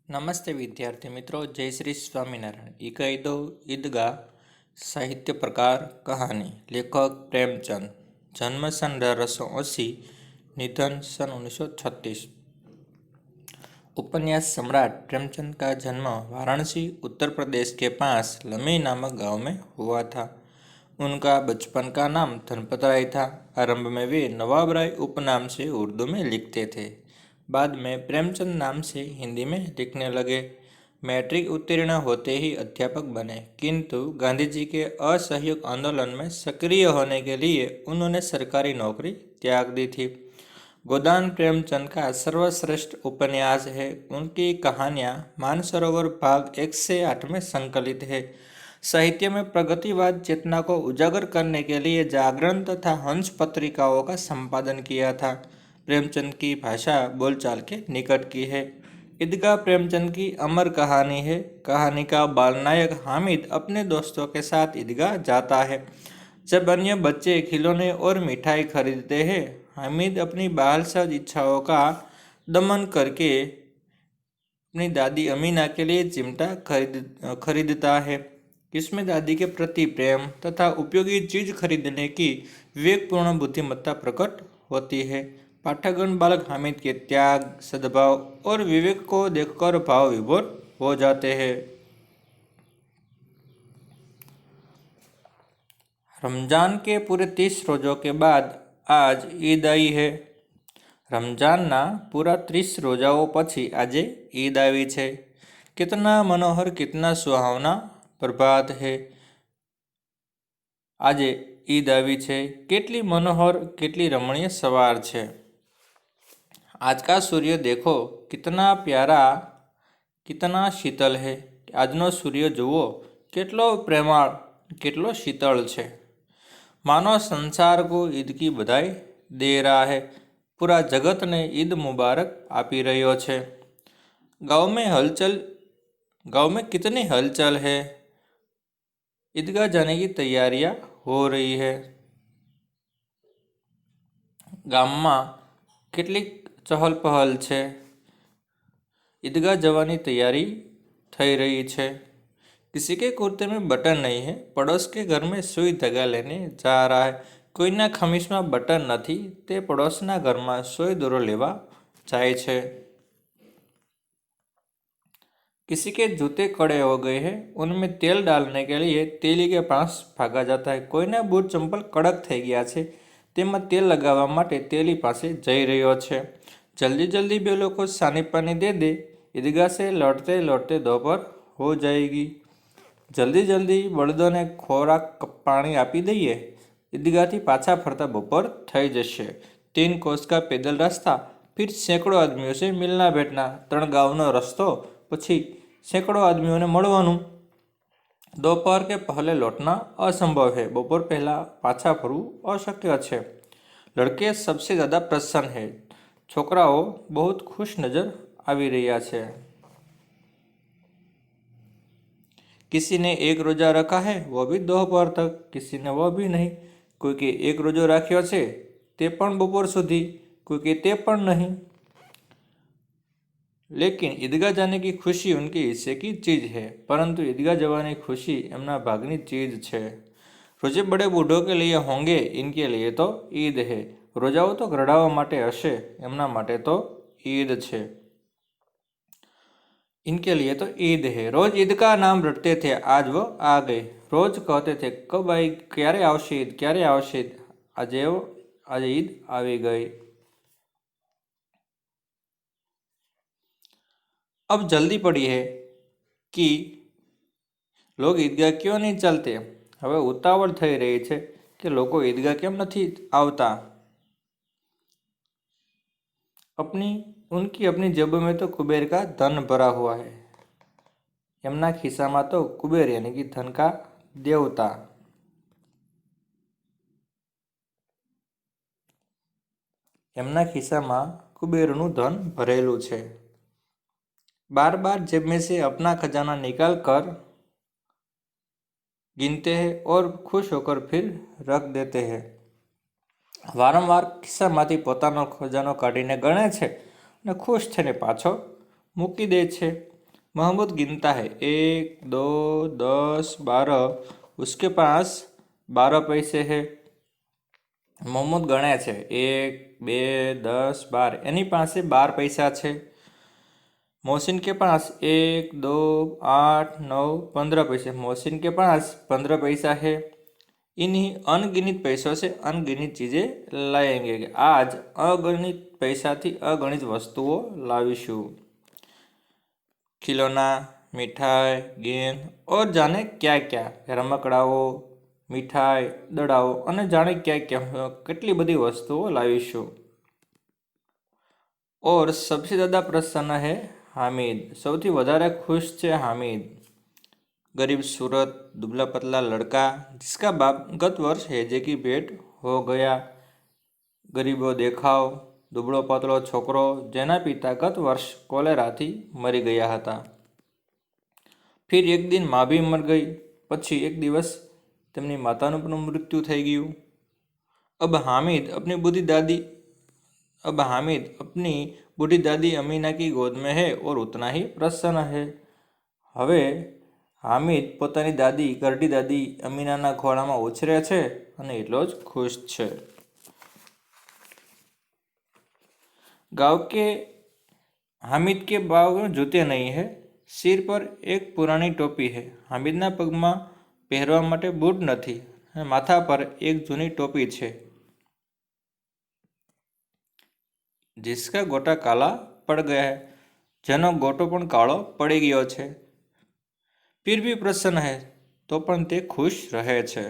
નમસ્તે વિદ્યાર્થી મિત્રો, જય શ્રી સ્વામિનારાયણ। ઈકાયદો ઈદગાહ સાહિત્ય પ્રકાર કહાની। લેખક प्रेमचंद। जन्म सन 1880, निधन सन 1936। उपन्यास सम्राट प्रेमचंद का जन्म वाराणसी उत्तर प्रदेश के पास लमी नामक गांव में हुआ था। उनका बचपन का नाम धनपत राय था। आरंभ में वे नवाब राय उपनाम से उर्दू में लिखते थे। बाद में प्रेमचंद नाम से हिंदी में लिखने लगे। मैट्रिक उत्तीर्ण होते ही अध्यापक बने, किंतु गांधी जी के असहयोग आंदोलन में सक्रिय होने के लिए उन्होंने सरकारी नौकरी त्याग दी थी। गोदान प्रेमचंद का सर्वश्रेष्ठ उपन्यास है। उनकी कहानियाँ मानसरोवर भाग 1 से 8 में संकलित है। साहित्य में प्रगतिवाद चेतना को उजागर करने के लिए जागरण तथा हंस पत्रिकाओं का संपादन किया था। प्रेमचंद की भाषा बोलचाल के निकट की है। ईदगाह प्रेमचंद की अमर कहानी है। कहानी का बालनायक हामिद अपने दोस्तों के साथ ईदगाह जाता है। जब अन्य बच्चे खिलौने और मिठाई खरीदते हैं, हामिद अपनी बालसाज इच्छाओं का दमन करके अपनी दादी अमीना के लिए चिमटा खरीदता है। इसमें दादी के प्रति प्रेम तथा उपयोगी चीज खरीदने की विवेकपूर्ण बुद्धिमत्ता प्रकट होती है। पाठकगण बालक हामिद के त्याग, सद्भाव और विवेक को देखकर भाव विभोर हो जाते हैं। रमजान के पूरे 30 रोजों के बाद आज ईद आई है। रमजानना पूरा 30 रोजाओं पछी आजे ईद आई है। कितना मनोहर, कितना सुहावना प्रभात है। आजे ईद आई है। केटली मनोहर, केटली रमणीय सवार है। आज का सूर्य देखो, कितना प्यारा, कितना शीतल है। आजनो सूर्य जुओ, केटलो प्रेमाळ, केटलो शीतल छे। मानो संसार को ईद की बधाई दे रहा है। पूरा जगत ने ईद मुबारक आपी रह्यो छे। गाँव में कितनी हलचल है। ईदगाह जाने की तैयारियां हो रही है। गाम में કેટલીક ચહલ પહલ છે। ईदगाह जवानी तैयारी થઈ रही है। किसी के कुर्ते में बटन नहीं है, पड़ोस के घर में सुई धागा लेने जा रहा है। कोईना खमीस में बटन नहीं, ते पड़ोसना घर में सुई दोरो लेवा जाए छे। किसी के जूते कड़े हो गए हैं, उनमें तेल डालने के लिए तेली के पास भागा जाता है। कोईना बूट चंपल कड़क થઈ ગયા છે, તેમાં તેલ લગાવવા માટે તેલી પાસે જઈ રહ્યો છે। जल्दी जल्दी બે લોકો સાની પાની દે દે, ईदगाह से लौटते लौटते दोपहर हो जाएगी। जल्दी जल्दी बળદો ने ખોરાક પાણી આપી દઈએ, ईदगाहથી પાછા ફરતા બપોર થઈ જશે। 3 कोस का पैदल रास्ता, फिर सैकड़ों आदमियों से मिलना बैठना। 3 गांवનો रस्तो, પછી सैकड़ों आदमियों ने મળવાનું। दोपहर के पहले लौटना असंभव है। बपोर पहला पाछा फरવું अशक्य है। लड़के सबसे ज़्यादा प्रसन्न है। छोकराओ बहुत खुश नजर आवी रह्या छे। किसी ने 1 रोजा रखा है, वो भी दोपहर तक, किसी ने वो भी नहीं। कोई के 1 रोजो राख्यो छे, ते पण बपोर सुधी, कोई के ते पण नहीं। लेकिन ईदगाह जाने की खुशी उनके हिस्से की चीज है, परंतु ईदगाह जवानी खुशी एमना भागनी चीज है। रोजे बड़े बूढ़ों के लिए होंगे, इनके लिए तो ईद है। रोजाओ तो घरડાઓ માટે હશે, એમના માટે તો ईद છે। इनके लिए तो ईद है। रोज ईद का नाम रटते थे, आज वो आ गए। रोज कहते थे, कब आई, क्यारे आवशे ईद, क्यारे आवशे ईद। आज ईद આવી ગઈ। अब जल्दी पड़ी है कि लोग ईदगाह क्यों नहीं चलते। હવે ઉતાવળ થઈ રહી છે કે લોકો ઈદગાહ કેમ નથી આવતા। उनकी अपनी जेबों में तो कुबेर का धन भरा हुआ है। एमना खिस्सा में तो कुबेर यानी कि धन का देवता। एमना खिस्सा में कुबेरनु धन भरेलू छे। बार बार जेब में से अपना खजाना निकाल कर गिनते हैं और खुश होकर फिर रख देते हैं। वारंवार खिस्सामांथी पोतानो खजानो काढीने गणे छे અને खुश थईने पाछो मूकी दे छे। महमूद गिनता है, 1 2 10 12, उसके पास 12 पैसे है। महमूद गणे છે 1 2 10 12, એની પાસે 12 पैसा છે। मोहसिन के पास 1 2 8 9 15 पैसे, मोहसिन के पास 15 पैसा है। इन्हीं अनगिनत पैसों से अनगिनत चीज़ें लाएंगे। आज अगणित पैसा थी अगणित वस्तुओं लावीशू। खिलौना, मिठाई, गेंद और जाने क्या क्या, रमकड़ाओ, मिठाई, दड़ाओ અને જાણે क्या क्या કેટલી બધી વસ્તુઓ લાવીશું। और सबसे ज़्यादा प्रसन्न है हामिद, સૌથી વધારે खुश છે हामिद। गरीब सूरत, दुबला पतला लड़का जिसका बाप गत वर्ष हैजे की भेंट हो गया। गरीबो देखाव, दुबड़ो पतलो छोकरो जेना पिता गत वर्ष कोलेरा थी मरी गया था। फिर एक दिन माँ भी मर गई। पछी एक दिवस तेमनी मातानुं पण मृत्यु थई गयुं। अब हामिद अपनी बूढ़ी दादी अमीना की गोद में है और उतना ही प्रसन्न है। हवे हामिद पोतानी दादी घरडी दादी अमीनाना खोळामां उछरे छे अने એટલો જ खुश छे। गांव के हामिद के बाग में जूते नहीं है, सिर पर एक पुरानी टोपी है। हामिदना पगमां પહેરવા માટે બૂટ નથી અને માથા પર એક જૂની ટોપી છે। जिसका गोटा काला पड़ गया है, જેનો ગોટો પણ કાળો પડી ગયો છે। फिर भी प्रसन्न है, तो पण તે खुश રહે છે।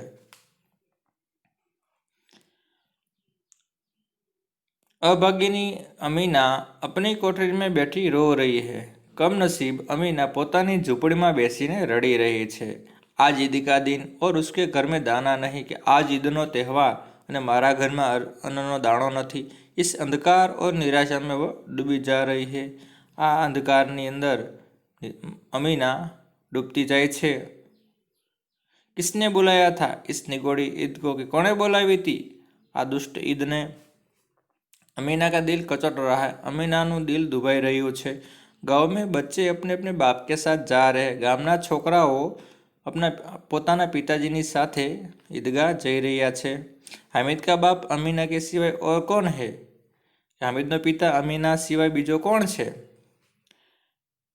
अभागिनी अमीना अपनी कोठरी में बैठी रो रही है। कमनसीब अमीना पोतानी झूंपड़ी में बेसीने रड़ी रही है। आज ईद का दिन और उसके घर में दाना नहीं कि आज ईदनो त्यौहार अने मारा घर में अन्ननो दाणो नहीं। इस अंधकार और निराशा में वो डूबी जा रही है। आ अंधकारनी अंदर अमीना डूबती जाए छे। किसने बुलाया था इस निगोड़ी ईद को, कि कौने बोलावी थी आ दुष्ट ईद ने। अमीना का दिल कचोट रहा है, अमीनानु दिल दुभाई रह्यु छे। गाँव में बच्चे अपने अपने बाप के साथ जा रहे। गामना छोकराओ अपना पोताना पिताजीनी साथे ईदगाह जई रह्या छे। हामिद का बाप अमीना के सिवाय और कौन है? हामिदनो पिता अमीना सिवाय बीजो कौन छे?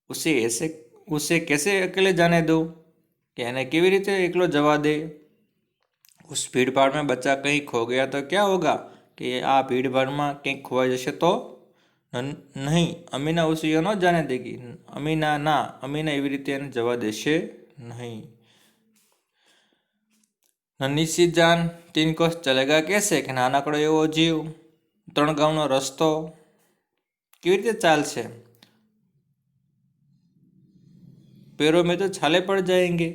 उसे कैसे अकेले जाने दो, कि एने केवी रीते एकलो जवा दे। उस भीड़ भाड़ में बच्चा कहीं खो गया तो क्या होगा, कि आ भीड़ भाड़ में कहीं खोवाई जशे तो नहीं। अमीना उसे यो न जाने देगी। अमीना एवी रीते एने जवा देशे नहीं। नन्ही सी जान 3 कोस चलेगा कैसे, कि नानकड़ो एवो जीव 3 गामनो रस्तो केवी रीते चालशे। पैरों में तो छाले पड़ जाएंगे,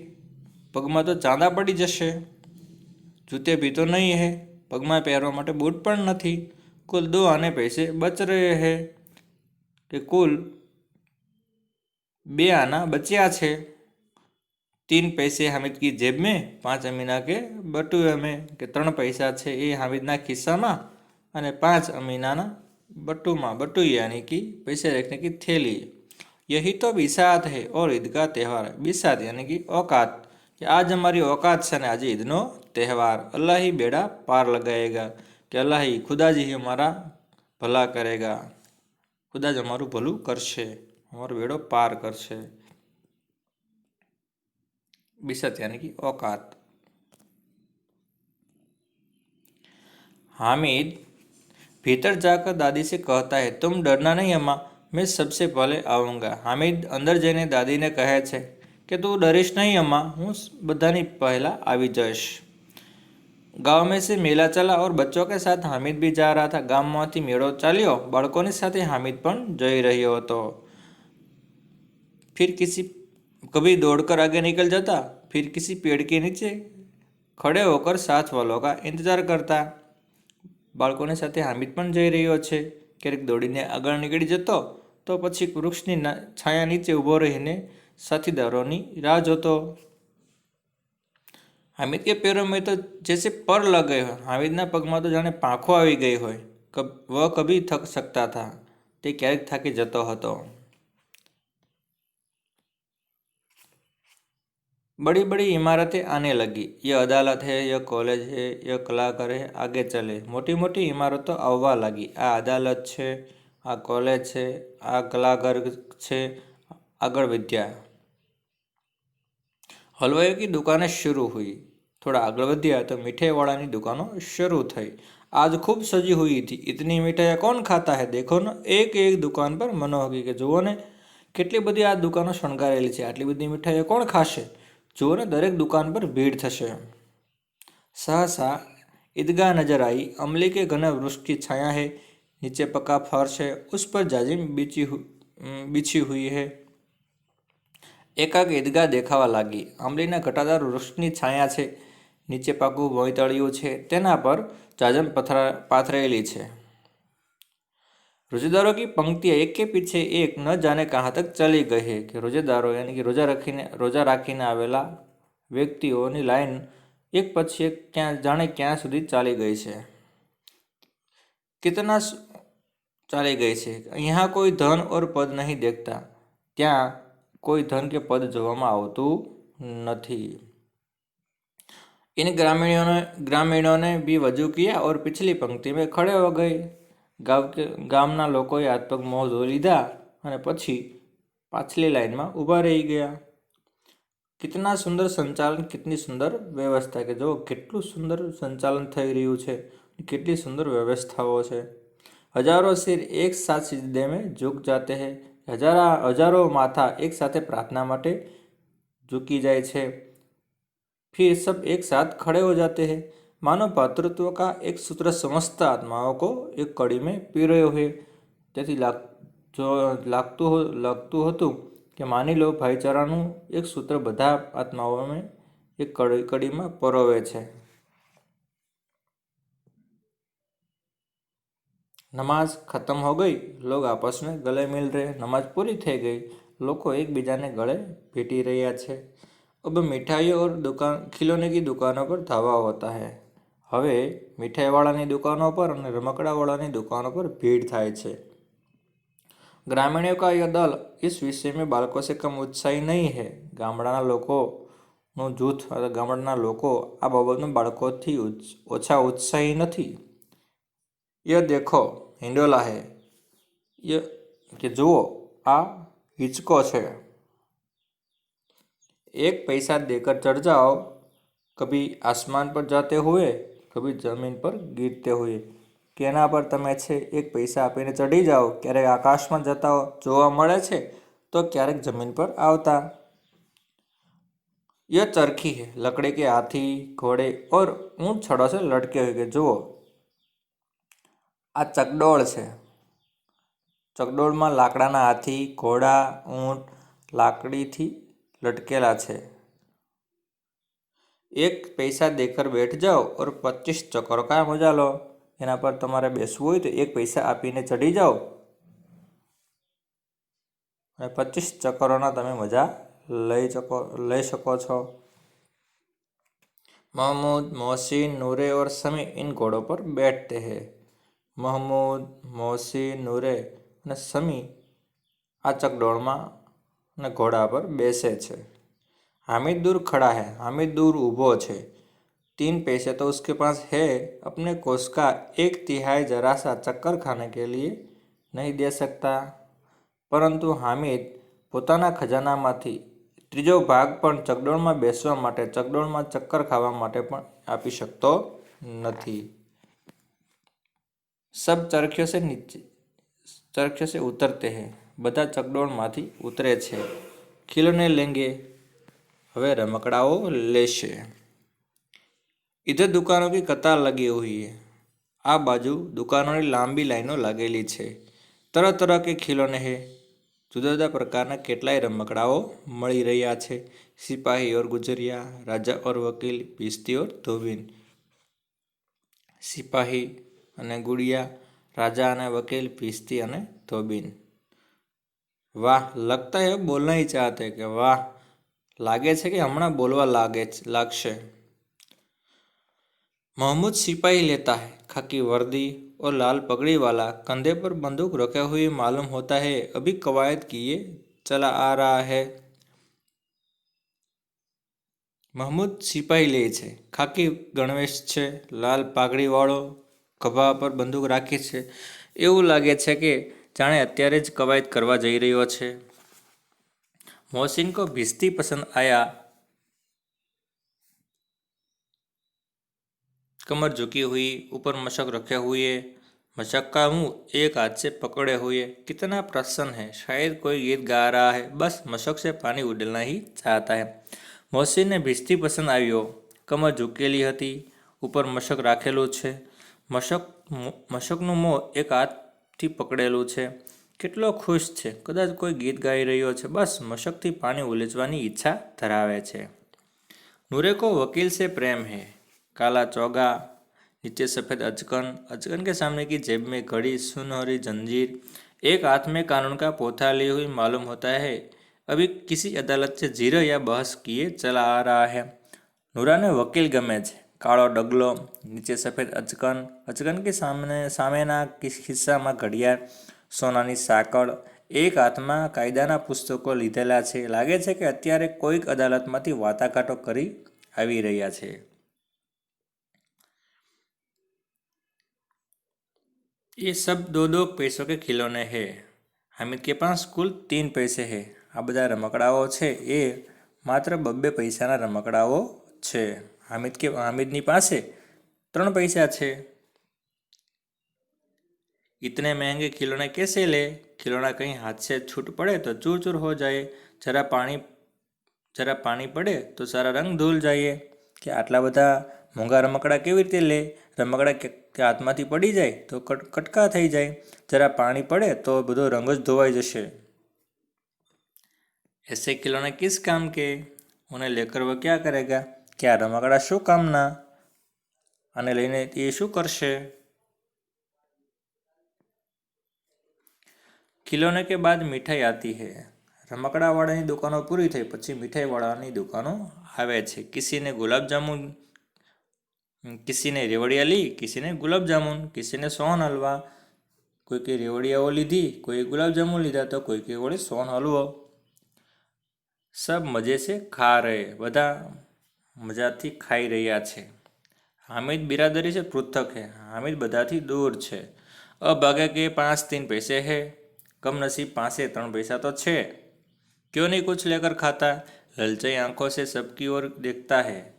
पग में तो चांदा पड़ी जशे। जूते भी तो नहीं है, पग में पैरों माटे बूट पण नहीं। कुल 2 आने पैसे बच रहे हैं, कि कुल 2 आना बच्या छे। 3 पैसे हामिद की जेब में, 5 अमीना के बटुए में, के 3 पैसा छे ये हामिदना खिस्सा में अने 5 अमीनाना बटू में। बटू यानी कि पैसे रखने की थैली। यही तो बिसात है और ईद का त्यौहार है। बिसात यानी कि औकात, कि आज हमारी औकात से आज ईदनो त्यौहार। अल्लाह ही बेड़ा पार लगाएगा, कि अल्लाह ही खुदा जी हमारा भला करेगा। खुदा जी हमारू भलू करशे, हमारो बेड़ो पार करशे। बिसात यानी कि औकात। हामिद भीतर जाकर दादी से कहता है, तुम डरना नहीं अम्मा, मैं सबसे पहले आऊँगा। हामिद अंदर जाने दादी ने कहे छे कि तू डरीश नहीं अम्मा, हूँ बधानी पहला आवी जाइश। गाँव में से मेला चला और बच्चों के साथ हामिद भी जा रहा था। गाम मांथी मेळो चाल्यो, बाळकोनी साथे हामिद पण जई रह्यो हतो। फिर कभी दौड़कर आगे निकल जाता, फिर किसी पेड़ के नीचे खड़े होकर साथ वालों का इंतजार करता। बाळकोनी साथे हामिद पण जई रह्यो छे। क्यारेक दौड़ीने आगळ નીકળી जतो तो पछी वृक्षनी छाया नीचे ऊभो रहीने साथीदारोनी राह जोतो। हामिद के पैरों में तो जैसे पर लग गए हो। हामिदना पगमां तो जाने પાંખો આવી गई हो। वह कभी थक सकता था, ते क्यारेक थाकी जतो हतो। बड़ी बड़ी इमारतें आने लगी। ये अदालत है, यह कॉलेज है, यह कलाघर है, आगे चले। मोटी मोटी इमारतों आववा लगी। आ अदालत है, आ कॉलेज है, आ कलाघर है, आगळ विद्या। हलवाई की दुकानें शुरू हुई। थोड़ा आगे बढ़ा तो मिठाई वाला की दुकानों शुरू थई। आज खूब सजी हुई थी। इतनी मिठाई कौन खाता है? देखो न, एक एक दुकान पर मनोहकी के जुओ ने કેટલી બધી આ દુકાનો શણગારેલી છે, આટલી બધી મીઠાઈઓ કોણ ખાશે? જુઓ ને, દરેક દુકાન પર ભીડ થશે। सहसा ईदगाह नजर आई। अमली के घने वृक्ष की छाया है, नीचे पक्का फर्श है, उस पर जाजिम बिछी हुई है। एकाएक ईदगाह देखावा लागी। आंबलीना घटादार वृक्षની છાયા છે, નીચે પાકું ભોંયતળિયું છે, તેના પર જાજમ પાથરેલી છે। रोजेदारों की पंक्तियां एक के पीछे एक न जाने कहाँ तक चली गई है कि रोजेदारों यानी कि रोजा राखीने आवेला व्यक्तिओनी लाइन एक पछी एक क्या जाने क्या सुधी चाली गई है। कितना चाली गई है। यहाँ कोई धन और पद नहीं देखता, त्या कोई धन के पद जोवामां आवतुं नथी। इन ग्रामीणों ने भी वजू किया और पिछली पंक्ति में खड़े हो गए। गामना लोकोए हाथ पग मों धोई लीधा अने पछी पाछली लाइन में ऊभा रही गया। कितना सुंदर संचालन, कितनी सुंदर व्यवस्था के जो केटलुं सुंदर संचालन थई रह्युं छे, केटली सुंदर व्यवस्थाओं छे। हजारों सिर एक साथ सिजदे में झुक जाते हैं। हजारों माथा एक साथ प्रार्थना माटे झुकी जाए छे। फिर सब एक साथ खड़े हो जाते हैं, मानो भातृत्व का एक सूत्र समस्त आत्माओं को एक कड़ी में पीरोयो है। તેથી લાગતું હતું કે માની લો ભાઈચારાનું એક સૂત્ર બધા આત્માઓને એક કડીમાં પરોવે છે। नमाज खत्म हो गई, लोग आपस में गले मिल रहे। नमाज पूरी थी गई, लोग एक बीजा ने गले भेटी रहा है। अब मिठाइयों और खिलौने की दुकानों पर धावा होता है। हवे मिठाई वाला दुकानों पर और रमकड़ा वाला दुकानों पर भीड़ थाय छे। ग्रामीणों का यह दल इस विषय में बालकों से कम उत्साही नहीं है। गामडाना लोको जूथ गामडाना लोको आ बाबत में बाळकों थी ओछा उत्साही नहीं। यह देखो हिंडोला है, यह कि जुओ आ हिचको है, एक पैसा देकर चढ़ जाओ। कभी आसमान पर जाते हुए, कभी जमीन पर गिरते हुए। केना पर तमे छे एक पैसा आपीने चढ़ी जाओ, क्यारेक आकाश में जता जोवा मळे छे तो क्यारेक जमीन पर आवता। यह चरखी है, लकड़ी के हाथी, घोड़े और ऊंट छड़ों से लटके हुए। जुओ आ चकडोळ छे। चकडोळ में लाकड़ाना हाथी, घोड़ा, ऊंट लाकड़ी थी लटकेला छे। एक पैसा देकर बैठ जाओ और 25 चक्कर का मजा लो। एना पर तमारे बेसवुं होय तो एक पैसा आपीने चढ़ी जाओ और 25 चक्करोना तमे मजा लई शको छो। महमूद, मोहसिन, नूरे और समी इन घोड़ों पर बैठते हैं। महमूद, मोहसिन, नूरे और समी आ चकडोळ में घोड़ा पर बेसे छे। हामिद दूर खड़ा है, हामिद दूर ऊभो छे। 3 पैसे तो उसके पास है, अपने कोष का 1/3 जरा सा चक्कर खाने के लिए नहीं दे सकता। परंतु हामिद पोताना खजानामांथी 3जो भाग पण चकडोळ में बेसवा माटे, चकडोळ में चक्कर खावा माटे पण आपी शकतो नथी। सब चरखियों से उतरते हैं, बधा चकडोळ मांथी उतरे छे। खिलौने लेंगे, हवे रमकड़ाओ लेशे। इधर दुकानों की कतार लगी हुई है, आ बाजू दुकानों की लांबी लाइनों लगेली छे। तरह तरह के खिलौने हैं, जुदा जुदा प्रकारना केटलाय रमकड़ाओ मळी रह्या छे। सिपाही और गुजरिया, राजा और वकील, भिस्ती और धोबीन। सिपाही अने गुड़िया, राजा अने वकील, भिस्ती अने धोबीन। वाह, लगता है बोलना ही चाहते कि वाह, लागे छे कि हमणां बोलवा लागशे। महमूद सिपाही लेता है, खाकी वर्दी और लाल पगड़ी वाला, कंधे पर बंदूक रखे हुए मालूम होता है अभी कवायद किए चला आ रहा है। महमूद सिपाही લે છે, ખાકી ગણવેશ છે, લાલ પાઘડીવાળો, ખભા પર બંદૂક રાખી છે. એવું લાગે છે કે જાણે અત્યારે જ કવાયત કરવા જઈ રહ્યો છે. मोहसिन को भिश्ती पसंद आया। कमर झुकी हुई, ऊपर मशक रखे हुए, मशक का मुंह एक हाथ से पकड़े हुए, कितना प्रसन्न है, शायद कोई गीत गा रहा है, बस मशक से पानी उड़ेलना ही चाहता है। मोहसिन ने भिश्ती पसंद આવ્યો। કમર ઝૂકેલી હતી, ઉપર મશક રાખેલું છે, મશકનું મોં એક હાથથી પકડેલું છે, કેટલો ખુશ છે, કદાચ કોઈ ગીત ગાઈ રહ્યો છે, બસ મશકથી પાણી ઉલેચવાની ઈચ્છા ધરાવે છે। नूरे को वकील से प्रेम है। काला चौगा, नीचे सफ़ेद अचकन, अचकन के सामने की जेब में घड़ी, सुनहरी जंजीर, एक हाथ में कानून का पोथा लिए हुई मालूम होता है अभी किसी अदालत से जीरो या बहस किए चला आ रहा है। नूरा ने वकील गमे छे। काळो डगलो, नीचे सफ़ेद अचकन, अचकन के सामेना खिस्सामां घड़ियाळ, सोनानी साकळ, एक हाथमां कायदाना पुस्तको લીધેલા છે, લાગે છે કે અત્યારે કોઈક અદાલતમાંથી વાટાઘાટો કરી આવી રહ્યા છે। ये सब 2-2 पैसों के खिलौने हैं। हामिद के पास कुल 3 पैसे हैं। आ બધા રમકડાઓ છે એ માત્ર 2-2 પૈસાના રમકડાઓ છે। હામિદની પાસે 3 પૈસા છે। इतने महंगे खिलौने कैसे ले? खिलौना कहीं हाथ से छूट पड़े तो चूर चूर हो जाए, जरा पानी पड़े तो सारा रंग धूल जाए। कि आटला बधा मोंघा रमकड़ा केवी रीते ले? रमकड़ा के हाथमांथी पड़ी जाए तो कटका थई जाए, जरा पानी पड़े तो बधो रंग ज धोवाई जशे। ऐसे खिलौने किस काम के? उन्हें लेकर वह क्या करेगा? क्या रमकड़ा शू कामना? आने लईने ये शू करशे? खिलौने के बाद मिठाई आती है। रमकड़ावाळानी दुकानों पूरी थई पछी मिठाईवाळानी दुकानों आवे छे। किसी ने गुलाब जामुन, किसी ने रेवड़िया ली, किसी ने गुलाब जामुन, किसी ने सोहन हलवा। कोई के रेवड़ियाओ लीधी, कोई गुलाब जामुन लीधा तो कोई के वળી सोहन हलवो। सब मजे से खा रहे, बधा मजाथी खाई रह्या छे। हामिद बिरादरी से पृथक है। हामिद बधाथी दूर छे। अभागे के 5-3 पैसे है। कम नसीब 5-3 पैसा तो छे। क्यों नहीं कुछ लेकर खाता? ललचाई आंखों से सबकी ओर देखता है।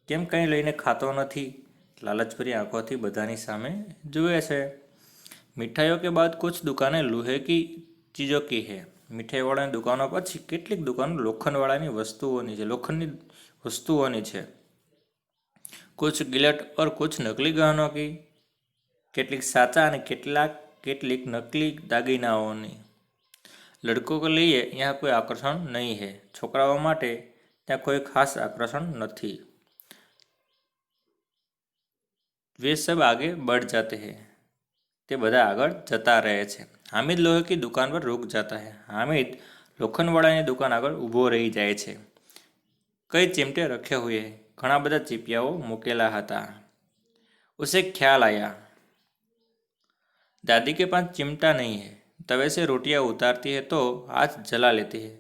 केम कहीं लईने खातो नथी? लालचभरी आंखोंथी बधानी सामे जुए छे। मिठाइयों के बाद कुछ दुकानें लोहे की चीज़ों की है। मिठाईवाळानी दुकानों पछी કેટલીક दुकानों लोखंडवाळानी वस्तुओनी छे। कुछ गिलट और कुछ नकली गहनों की, કેટલીક સાચા અને કેટલીક નકલી દાગીનાઓની। लड़कों के लिए यहाँ कोई आकर्षण नहीं है। छोकराओं माटे ત્યાં कोई खास आकर्षण नहीं। वे सब आगे बढ़ जाते हैं। ते बधा आगळ जता रहे छे। हामिद लोहे की दुकान पर रुक जाता है। हामिद लोखंडवाळानी दुकान आगळ ऊभो रही जाए छे। कई चिमटे रखे हुए हैं। घણા બધા ચીપિયાઓ મૂકેલા હતા। उसे ख्याल आया, दादी के पास चिमटा नहीं है। तवे से रोटियां उतारती है तो हाथ जला लेती है।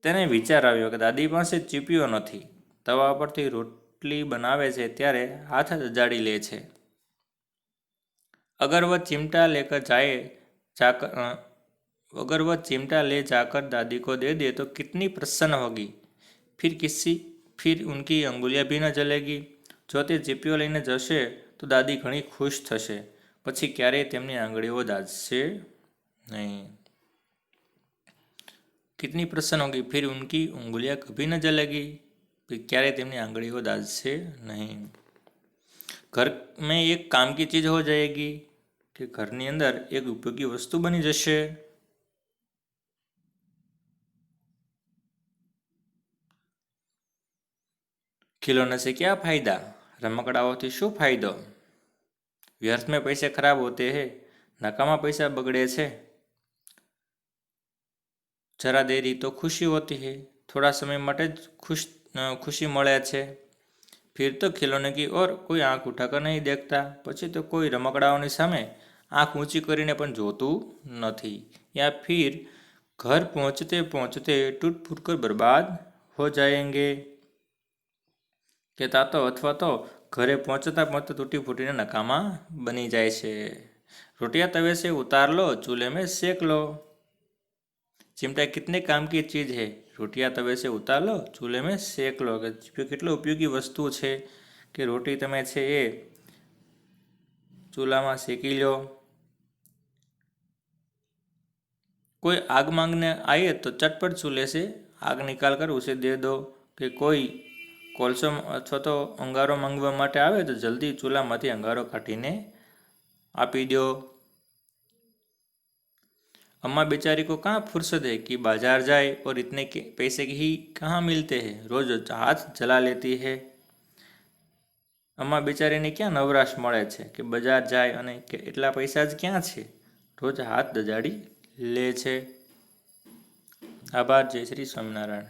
તેને વિચાર આવ્યો કે દાદી પાસે ચીપિયો નથી। તવા પરથી રોટલી બનાવે છે ત્યારે હાથ જજાડી લે છે। अगर वह चिमटा ले जाकर दादी को दे दे तो कितनी प्रसन्न होगी। फिर उनकी अंगुलियां भी न जलेगी। जो ते चीपियो लईने जशे तो दादी घणी खुश थशे। પછી ક્યારેય તેમની આંગળીઓ દાઝશે નહીં। कितनी प्रसन्न होगी, फिर उनकी उंगलियां कभी न जलेगी, फिर क्यारे તેમની આંગળીઓ દાઝશે નહીં। घर में एक काम की चीज हो जाएगी, कि घरनी अंदर एक उपयोगी वस्तु बनी जशे। खिलौने से क्या फायदा? रमकड़ाओथी शू फायदो? व्यर्थ में पैसे खराब होते हैं, नकामा पैसा बगड़े छे। जरा देरी तो खुशी होती है, थोड़ा समय માટે खुशी મળે છે। फिर तो खिलौने की ओर कोई आंख उठाकर नहीं देखता। પછી તો કોઈ રમકડાઓની સામે આંખ ઊંચી કરીને પણ જોતું નથી। या फिर घर पहुँचते पहुँचते टूट फूट कर बर्बाद हो जाएंगे। કે તાતો અથવા તો ઘરે પહોંચતા પહોંચતા તૂટી ફૂટીને નકામા બની જાય છે। रोटियां तवे से उतार लो, चूल्हे में सेक लो। चिमटा कितने काम की चीज़ है? रोटियां तवे से उतार लो, चूल्हे में सेक लो। કે કેટલો ઉપયોગી વસ્તુ છે કે રોટી તમે છે એ ચૂલામાં શેકી લો। कोई आग मांगने आए तो चटपट चूल्हे से आग निकाल कर उसे दे दो। कि कोई कोलसो अथवा तो अंगारो मांगवा माटे आवे तो जल्दी चूलामांथी अंगारो काढीने आपी दो। अम्मा बेचारी को कहाँ फुर्सत है कि बाजार जाए और इतने पैसे ही कहाँ मिलते हैं, रोज हाथ जला लेती है। अम्मा बेचारी ने क्या नवराश मळे छे कि बजार जाए अने एटला पैसा ज क्यां छे, रोज हाथ दजाड़ी ले छे। आभार। जय श्री स्वामिनारायण।